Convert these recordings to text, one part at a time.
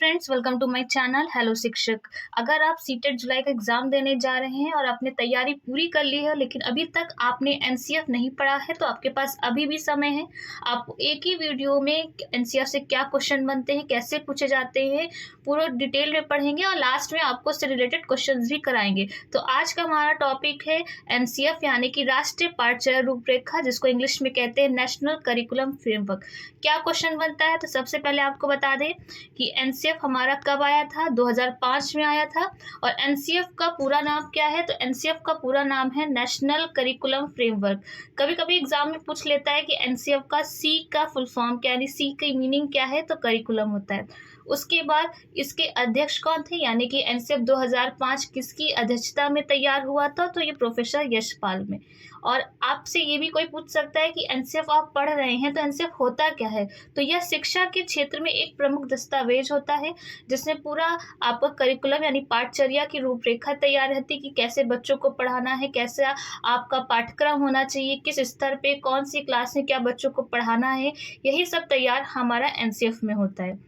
Friends, welcome to my channel hello Shikshak. अगर आप CTET जुलाई का एग्जाम देने जा रहे हैं और आपने तैयारी पूरी कर ली है लेकिन अभी तक आपने एनसीएफ नहीं पढ़ा है तो आपके पास अभी भी समय है। आप एक ही वीडियो में एनसीएफ से क्या क्वेश्चन बनते हैं, कैसे पूछे जाते हैं, पूरा डिटेल में पढ़ेंगे और लास्ट में आपको उससे रिलेटेड क्वेश्चंस भी कराएंगे। तो आज का हमारा टॉपिक है एनसीएफ यानी कि राष्ट्रीय पाठ्यचर्या रूपरेखा, जिसको इंग्लिश में कहते हैं नेशनल करिकुलम फ्रेमवर्क। क्या क्वेश्चन बनता है, तो सबसे पहले आपको बता दें कि एनसीएफ हमारा कब आया था। 2005 में आया था। और एनसीएफ का पूरा नाम क्या है, तो एनसीएफ का पूरा नाम है नेशनल करिकुलम फ्रेमवर्क। कभी कभी एग्जाम में पूछ लेता है कि एनसीएफ का सी का फुल फॉर्म क्या है, यानी सी की मीनिंग क्या है, तो करिकुलम होता है। उसके बाद इसके अध्यक्ष कौन थे, यानी कि एनसीएफ 2005 किसकी अध्यक्षता में तैयार हुआ था, तो ये प्रोफेसर यशपाल में। और आपसे ये भी कोई पूछ सकता है कि एनसीएफ आप पढ़ रहे हैं तो एनसीएफ होता क्या है, तो यह शिक्षा के क्षेत्र में एक प्रमुख दस्तावेज होता है जिसमें पूरा आपका करिकुलम यानी पाठचर्या की रूपरेखा तैयार रहती है कि कैसे बच्चों को पढ़ाना है, कैसे आपका पाठ्यक्रम होना चाहिए, किस स्तर पे कौन सी क्लास में क्या बच्चों को पढ़ाना है, यही सब तैयार हमारा एनसीएफ में होता है।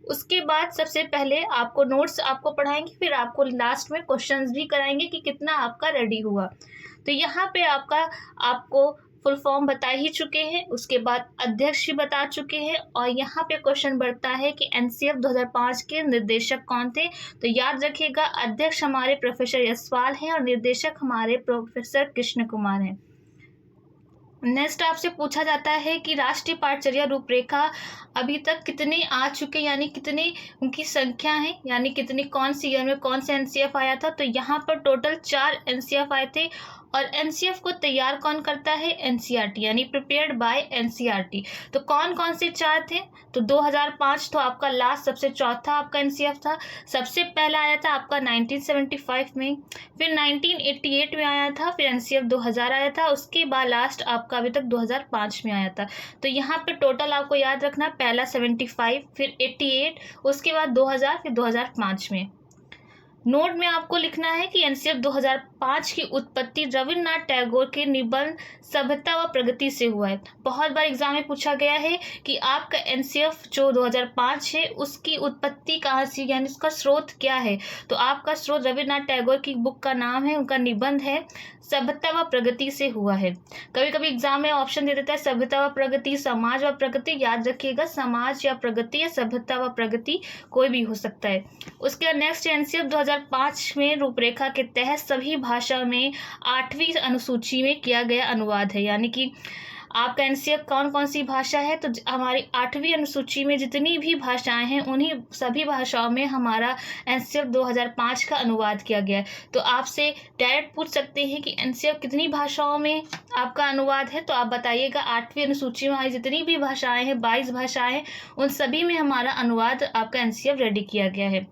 उसके बाद सबसे पहले आपको नोट्स आपको पढ़ाएंगे, फिर आपको लास्ट में क्वेश्चंस भी कराएंगे कि कितना आपका रेडी हुआ। तो यहाँ पे आपको फुल फॉर्म बता ही चुके हैं, उसके बाद अध्यक्ष भी बता चुके हैं, और यहाँ पे क्वेश्चन बढ़ता है कि एनसीएफ 2005 के निर्देशक कौन थे। तो याद रखिएगा, अध्यक्ष हमारे प्रोफेसर यशपाल हैं और निर्देशक हमारे प्रोफेसर कृष्ण कुमार हैं। नेक्स्ट आपसे पूछा जाता है कि राष्ट्रीय पाठ्यचर्या रूपरेखा अभी तक कितने आ चुके, यानी कितने उनकी संख्या है, यानी कितनी कौन सी ईयर में कौन सा एनसीएफ आया था। तो यहाँ पर टोटल 4 एनसीएफ आए थे। और एनसीएफ को तैयार कौन करता है, एनसीईआरटी, यानी प्रिपेयर्ड बाय एनसीईआरटी। तो कौन कौन से 4 थे, तो 2005 तो आपका लास्ट सबसे चौथा आपका एनसीएफ था। सबसे पहला आया था आपका 1975 में, फिर 1988 में आया था, फिर एनसीएफ 2000 आया था, उसके बाद लास्ट आपका अभी तक 2005 में आया था। तो यहाँ पे टोटल आपको याद रखना, पहला 75, फिर 88, उसके बाद 2000, फिर 2005 में। नोट में आपको लिखना है कि एनसीएफ 2005 की उत्पत्ति रविन्द्रनाथ टैगोर के निबंध सभ्यता व प्रगति से हुआ है। बहुत बार एग्जाम में पूछा गया है कि आपका एनसीएफ जो 2005 है उसकी उत्पत्ति कहाँ से, यानी उसका स्रोत क्या है। तो आपका स्रोत रविन्द्रनाथ टैगोर की बुक का नाम है, उनका निबंध है सभ्यता व प्रगति से हुआ है। कभी कभी एग्जाम में ऑप्शन दे देता है सभ्यता व प्रगति, समाज व प्रगति। याद रखिएगा, समाज या प्रगति या सभ्यता व प्रगति कोई भी हो सकता है। उसके बाद नेक्स्ट एनसीएफ 2005 में रूपरेखा के तहत सभी भाषा में 8वीं अनुसूची में किया गया अनुवाद है, यानी कि आपका एनसीएफ कौन कौन सी भाषा है, तो हमारी 8वीं अनुसूची में जितनी भी भाषाएं हैं उन्हीं सभी भाषाओं में हमारा एनसीएफ 2005 का अनुवाद किया गया है। तो आपसे डायरेक्ट पूछ सकते हैं कि एनसीएफ कितनी भाषाओं में आपका अनुवाद है, तो आप बताइएगा 8वीं अनुसूची में हमारी जितनी भी भाषाएं हैं, 22 भाषाएं हैं, उन सभी में हमारा अनुवाद आपका एनसीएफ रेडी किया गया है।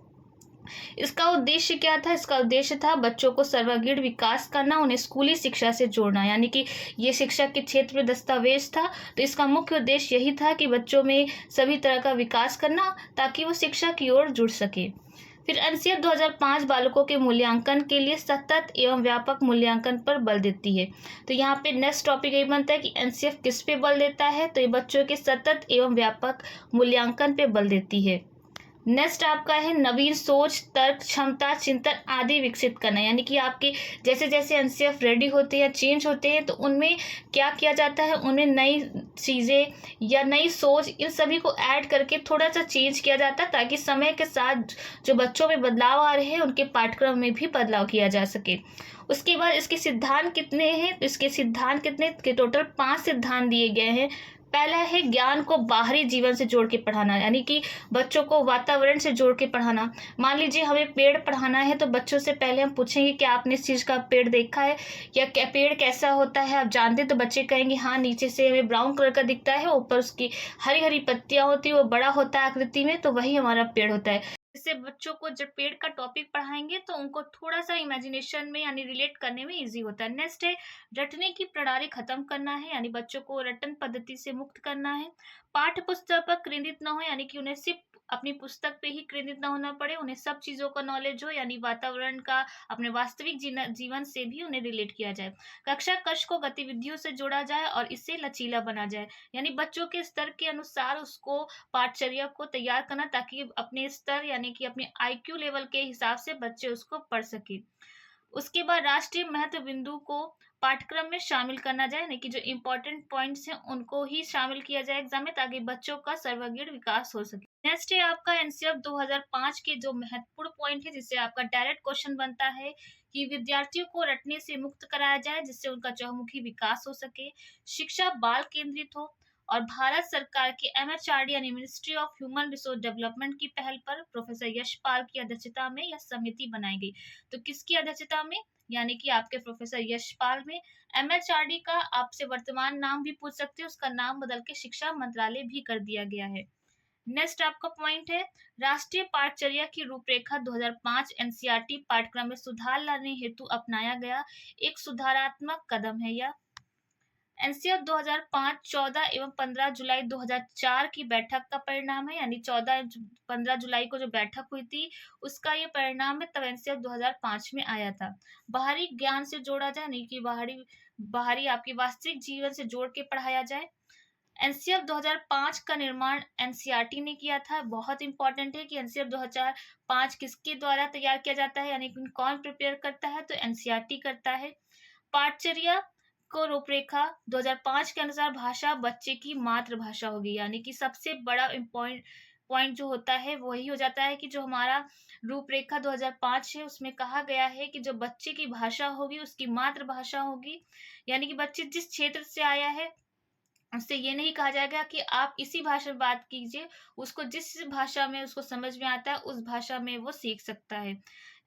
इसका उद्देश्य क्या था, इसका उद्देश्य था बच्चों को सर्वांगीण विकास करना, उन्हें स्कूली शिक्षा से जोड़ना, यानी कि ये शिक्षा के क्षेत्र में दस्तावेज था। तो इसका मुख्य उद्देश्य यही था कि बच्चों में सभी तरह का विकास करना ताकि वो शिक्षा की ओर जुड़ सके। फिर एनसीएफ 2005 बालकों के मूल्यांकन के लिए सतत एवं व्यापक मूल्यांकन पर बल देती है। तो यहाँ पे नेक्स्ट टॉपिक यही बनता है कि एनसीएफ किस पे बल देता है, तो ये बच्चों के सतत एवं व्यापक मूल्यांकन पे बल देती है। नेक्स्ट आपका है नवीन सोच, तर्क क्षमता, चिंतन आदि विकसित करना, यानी कि आपके जैसे जैसे एनसीएफ रेडी होते हैं, चेंज होते हैं, तो उनमें क्या किया जाता है, उनमें नई चीज़ें या नई सोच इन सभी को ऐड करके थोड़ा सा चेंज किया जाता है ताकि समय के साथ जो बच्चों में बदलाव आ रहे हैं उनके पाठ्यक्रम में भी बदलाव किया जा सके। उसके बाद इसके सिद्धांत कितने हैं, तो इसके सिद्धांत कितने के टोटल 5 सिद्धांत दिए गए हैं। पहला है ज्ञान को बाहरी जीवन से जोड़ के पढ़ाना, यानी कि बच्चों को वातावरण से जोड़ के पढ़ाना। मान लीजिए हमें पेड़ पढ़ाना है तो बच्चों से पहले हम पूछेंगे कि आपने इस चीज़ का पेड़ देखा है या क्या पेड़ कैसा होता है आप जानते, तो बच्चे कहेंगे हाँ, नीचे से हमें ब्राउन कलर का दिखता है, ऊपर उसकी हरी हरी पत्तियां होती है, वो बड़ा होता है आकृति में, तो वही हमारा पेड़ होता है। इससे बच्चों को जब पेड़ का टॉपिक पढ़ाएंगे तो उनको थोड़ा सा इमेजिनेशन में यानी रिलेट करने में इजी होता है। नेक्स्ट है रटने की प्रणाली खत्म करना है, यानी बच्चों को रटन पद्धति से मुक्त करना है। पाठ्य पुस्तक पर केंद्रित न हो, यानी कि उन्हें सिर्फ अपनी पुस्तक पे ही केंद्रित ना होना पड़े, उन्हें सब चीज़ों का नॉलेज हो, यानी वातावरण का, अपने वास्तविक जीवन से भी उन्हें रिलेट किया जाए। कक्षा कक्ष को गतिविधियों से जोड़ा जाए और इसे लचीला बना जाए, यानी बच्चों के स्तर के अनुसार उसको पाठचर्या को तैयार करना, ताकि अपने स्तर यानी कि अपने आईक्यू लेवल के हिसाब से बच्चे उसको पढ़ सकें। उसके बाद राष्ट्रीय महत्व बिंदु को पाठ्यक्रम में शामिल करना जाए, यानी कि जो इम्पोर्टेंट पॉइंट्स हैं उनको ही शामिल किया जाए एग्जाम में, ताकि बच्चों का सर्वांगीण विकास हो सके। नेक्स्ट है आपका एनसीएफ 2005 के जो महत्वपूर्ण पॉइंट है, जिससे आपका डायरेक्ट क्वेश्चन बनता है कि विद्यार्थियों को रटने से मुक्त कराया जाए, जिससे उनका चहुमुखी विकास हो सके, शिक्षा बाल केंद्रित हो, और भारत सरकार के एमएचआरडी यानी ministry of human resource development की पहल पर प्रोफेसर यशपाल की अध्यक्षता में यह समिति बनाई गई। तो किसकी अध्यक्षता में? यानी कि आपके प्रोफेसर यशपाल में। एमएचआरडी का आपसे वर्तमान नाम भी पूछ सकते हैं, उसका नाम बदल के शिक्षा मंत्रालय भी कर दिया गया है। नेक्स्ट आपका पॉइंट है राष्ट्रीय पाठचर्या की रूपरेखा 2005 एनसीईआरटी पाठ्यक्रम में सुधार लाने हेतु अपनाया गया एक सुधारात्मक कदम है। यह एनसीएफ 2005 14 एवं 15 जुलाई 2004 की बैठक का परिणाम है, यानी 15 जुलाई को जो बैठक हुई थी उसका ये परिणाम है, तब एनसीएफ 2005 में आया था। बाहरी ज्ञान से जोड़ा जाए, नहीं कि बाहरी आपकी वास्तविक जीवन से जोड़ के पढ़ाया जाए। एनसीएफ 2005 का निर्माण एनसीईआरटी ने किया था। बहुत इंपॉर्टेंट है कि एनसीएफ 2005 किसके द्वारा तैयार किया जाता है, यानी कौन प्रिपेयर करता है, तो एनसीईआरटी करता है। पाठचर्या को रूपरेखा 2005 के अनुसार भाषा बच्चे की मातृभाषा होगी, यानी कि सबसे बड़ा पॉइंट जो होता है वही हो जाता है कि जो हमारा रूपरेखा 2005 है उसमें कहा गया है कि जो बच्चे की भाषा होगी उसकी मातृभाषा होगी, यानी कि बच्चे जिस क्षेत्र से आया है उससे ये नहीं कहा जाएगा कि आप इसी भाषा में बात कीजिए, उसको जिस भाषा में उसको समझ में आता है उस भाषा में वो सीख सकता है।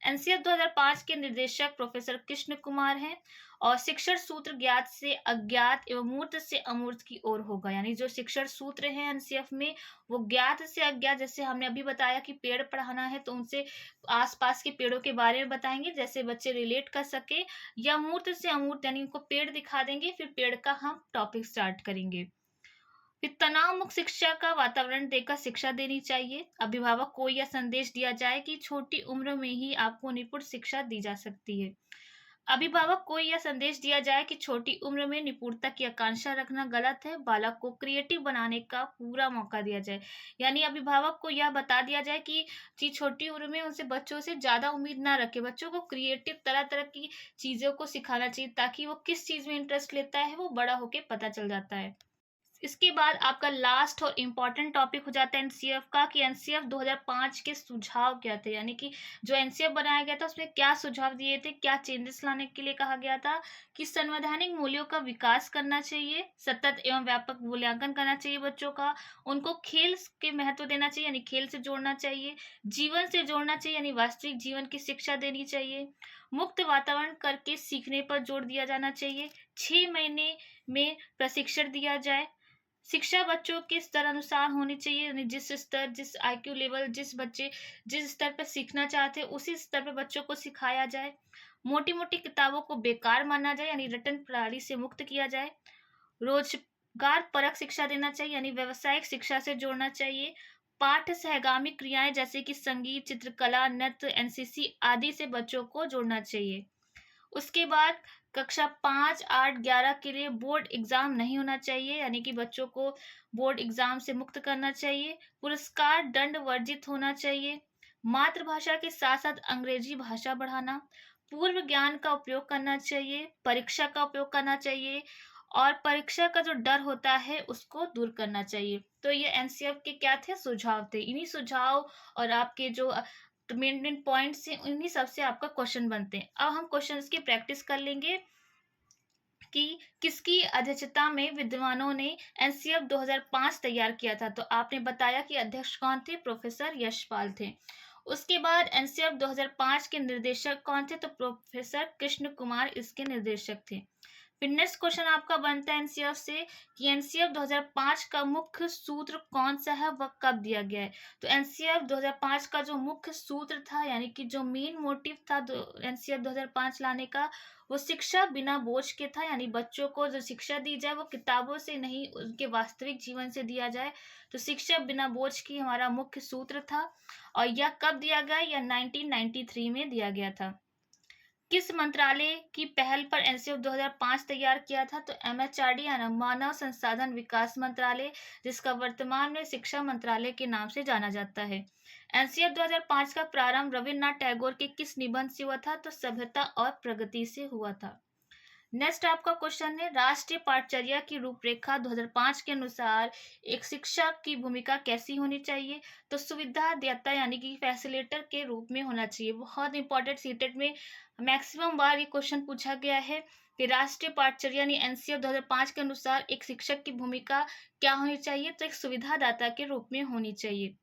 एनसीएफ 2005 के निर्देशक प्रोफेसर कृष्ण कुमार हैं और शिक्षण सूत्र ज्ञात से अज्ञात एवं मूर्त से अमूर्त की ओर होगा, यानी जो शिक्षण सूत्र है एनसीएफ में वो ज्ञात से अज्ञात, जैसे हमने अभी बताया कि पेड़ पढ़ाना है तो उनसे आसपास के पेड़ों के बारे में बताएंगे जैसे बच्चे रिलेट कर सके, या मूर्त से अमूर्त यानी उनको पेड़ दिखा देंगे, फिर पेड़ का हम टॉपिक स्टार्ट करेंगे। फिर तनाव मुक्त शिक्षा का वातावरण देकर शिक्षा देनी चाहिए। अभिभावक को यह संदेश दिया जाए कि छोटी उम्र में ही आपको निपुण शिक्षा दी जा सकती है। अभिभावक को यह संदेश दिया जाए कि छोटी उम्र में निपुणता की आकांक्षा रखना गलत है, बालक को क्रिएटिव बनाने का पूरा मौका दिया जाए, यानी अभिभावक को यह बता दिया जाए कि छोटी उम्र में उनसे बच्चों से ज़्यादा उम्मीद ना रखे, बच्चों को क्रिएटिव तरह तरह की चीज़ों को सिखाना चाहिए, ताकि वो किस चीज़ में इंटरेस्ट लेता है वो बड़ा होके पता चल जाता है। इसके बाद आपका लास्ट और इम्पॉर्टेंट टॉपिक हो जाता है एनसीएफ का, कि एनसीएफ 2005 के सुझाव क्या थे, यानी कि जो एनसीएफ बनाया गया था उसमें क्या सुझाव दिए थे, क्या चेंजेस लाने के लिए कहा गया था। कि संवैधानिक मूल्यों का विकास करना चाहिए, सतत एवं व्यापक मूल्यांकन करना चाहिए बच्चों का, उनको खेल के महत्व देना चाहिए यानी खेल से जोड़ना चाहिए, जीवन से जोड़ना चाहिए यानी वास्तविक जीवन की शिक्षा देनी चाहिए, मुक्त वातावरण करके सीखने पर जोर दिया जाना चाहिए, 6 महीने में प्रशिक्षण दिया जाए, शिक्षा बच्चों के स्तर अनुसार होनी चाहिए, यानी जिस स्तर जिस आईक्यू लेवल जिस बच्चे जिस स्तर पर सीखना चाहते हैं उसी स्तर पर बच्चों को सिखाया जाए, मोटी मोटी किताबों को बेकार माना जाए यानी रटन प्रणाली से मुक्त किया जाए, रोजगार परक शिक्षा देना चाहिए यानी व्यवसायिक शिक्षा से जोड़ना चाहिए, पाठ सहगामी क्रियाएं जैसे कि संगीत, चित्रकला, नृत्य, एनसीसी आदि से बच्चों को जोड़ना चाहिए। उसके बाद कक्षा 5, 8, 11 के लिए बोर्ड एग्जाम नहीं होना चाहिए, यानी कि बच्चों को बोर्ड एग्जाम से मुक्त करना चाहिए, पुरस्कार दंड वर्जित होना चाहिए, मातृभाषा के साथ साथ अंग्रेजी भाषा बढ़ाना, पूर्व ज्ञान का उपयोग करना चाहिए, परीक्षा का उपयोग करना चाहिए और परीक्षा का जो डर होता है उसको दूर करना चाहिए। तो ये एनसीएफ के क्या थे, सुझाव थे। इन्हीं सुझाव और आपके जो मेन पॉइंट्स हैं उन्हीं सबसे आपका क्वेश्चन बनते हैं। अब हम क्वेश्चंस की प्रैक्टिस कर लेंगे कि किसकी अध्यक्षता में विद्वानों ने एनसीएफ 2005 तैयार किया था। तो आपने बताया कि अध्यक्ष कौन थे, प्रोफेसर यशपाल थे। उसके बाद एनसीएफ 2005 के निर्देशक कौन थे, तो प्रोफेसर कृष्ण कुमार इसके निर्देशक थे। फिर नेक्स्ट क्वेश्चन आपका बनता है एनसीएफ से कि एनसीएफ 2005 का मुख्य सूत्र कौन सा है, वह कब दिया गया है। तो एनसीएफ 2005 का जो मुख्य सूत्र था, यानी कि जो मेन मोटिव था एनसीएफ 2005 लाने का, वो शिक्षा बिना बोझ के था। यानी बच्चों को जो शिक्षा दी जाए वो किताबों से नहीं, उनके वास्तविक जीवन से दिया जाए। तो शिक्षा बिना बोझ की हमारा मुख्य सूत्र था। और यह कब दिया गया? यह 1993 में दिया गया था। किस मंत्रालय की पहल पर एनसीएफ 2005 तैयार किया था? तो एमएचआरडी यानी मानव संसाधन विकास मंत्रालय, जिसका वर्तमान में शिक्षा मंत्रालय के नाम से जाना जाता है। एनसीएफ 2005 का प्रारंभ रविन्द्रनाथ टैगोर के किस निबंध से हुआ था? तो सभ्यता और प्रगति से हुआ था। नेक्स्ट आपका क्वेश्चन है, राष्ट्रीय पाठचर्या की रूपरेखा 2005 के अनुसार एक शिक्षक की भूमिका कैसी होनी चाहिए? तो सुविधा दाता यानी कि फैसिलिटेटर के रूप में होना चाहिए। बहुत इंपॉर्टेंट, सीटेट में मैक्सिमम बार ये क्वेश्चन पूछा गया है कि राष्ट्रीय पाठचर्या यानी एनसीएफ 2005 के अनुसार एक शिक्षक की भूमिका क्या होनी चाहिए? तो एक सुविधादाता के रूप में होनी चाहिए।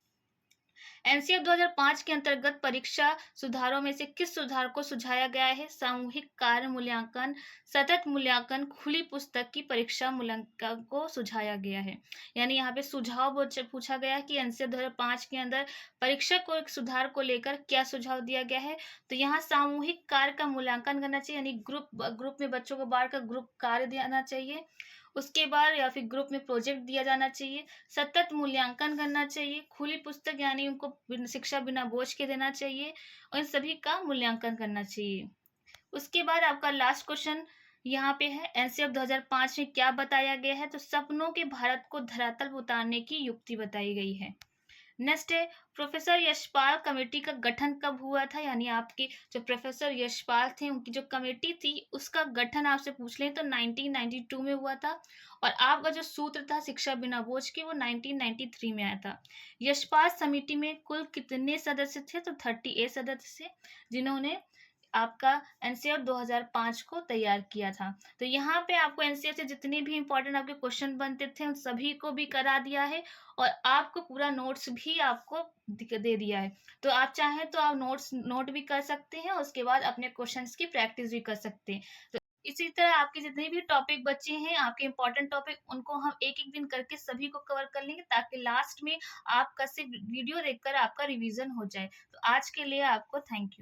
एनसीएफ 2005 के अंतर्गत परीक्षा सुधारों में से किस सुधार को सुझाया गया है? सामूहिक कार्य मूल्यांकन, सतत मूल्यांकन, खुली पुस्तक की परीक्षा मूल्यांकन को सुझाया गया है। यानी यहाँ पे सुझाव पूछा गया है कि एनसीएफ 2005 के अंदर परीक्षा को एक सुधार को लेकर क्या सुझाव दिया गया है। तो यहाँ सामूहिक कार्य का मूल्यांकन करना चाहिए, यानी ग्रुप में बच्चों को बांटकर ग्रुप कार्य देना चाहिए। उसके बाद या फिर ग्रुप में प्रोजेक्ट दिया जाना चाहिए। सतत मूल्यांकन करना चाहिए। खुली पुस्तक यानी उनको शिक्षा बिना बोझ के देना चाहिए और इन सभी का मूल्यांकन करना चाहिए। उसके बाद आपका लास्ट क्वेश्चन यहाँ पे है, एनसीएफ 2005 में क्या बताया गया है? तो सपनों के भारत को धरातल पर उतारने की युक्ति बताई गई है। नेक्स्ट है, प्रोफेसर यशपाल कमेटी का गठन कब हुआ था? यानी आपके जो प्रोफेसर यशपाल थे, उनकी जो कमेटी थी उसका गठन आपसे पूछ लें तो 1992 में हुआ था। और आपका जो सूत्र था शिक्षा बिना बोझ की, वो 1993 में आया था। यशपाल समिति में कुल कितने सदस्य थे? तो 38 सदस्य थे, जिन्होंने आपका एनसीएफ 2005 को तैयार किया था। तो यहाँ पे आपको एनसीएफ से जितने भी इंपॉर्टेंट आपके क्वेश्चन बनते थे उन सभी को भी करा दिया है और आपको पूरा नोट्स भी आपको दे दिया है। तो आप चाहें तो आप नोट भी कर सकते हैं और उसके बाद अपने क्वेश्चंस की प्रैक्टिस भी कर सकते हैं। तो इसी तरह आपके जितने भी टॉपिक बचे हैं, आपके इंपॉर्टेंट टॉपिक, उनको हम एक एक दिन करके सभी को कवर कर लेंगे ताकि लास्ट में आपका सिर्फ वीडियो देखकर आपका रिवीजन हो जाए। तो आज के लिए आपको थैंक यू।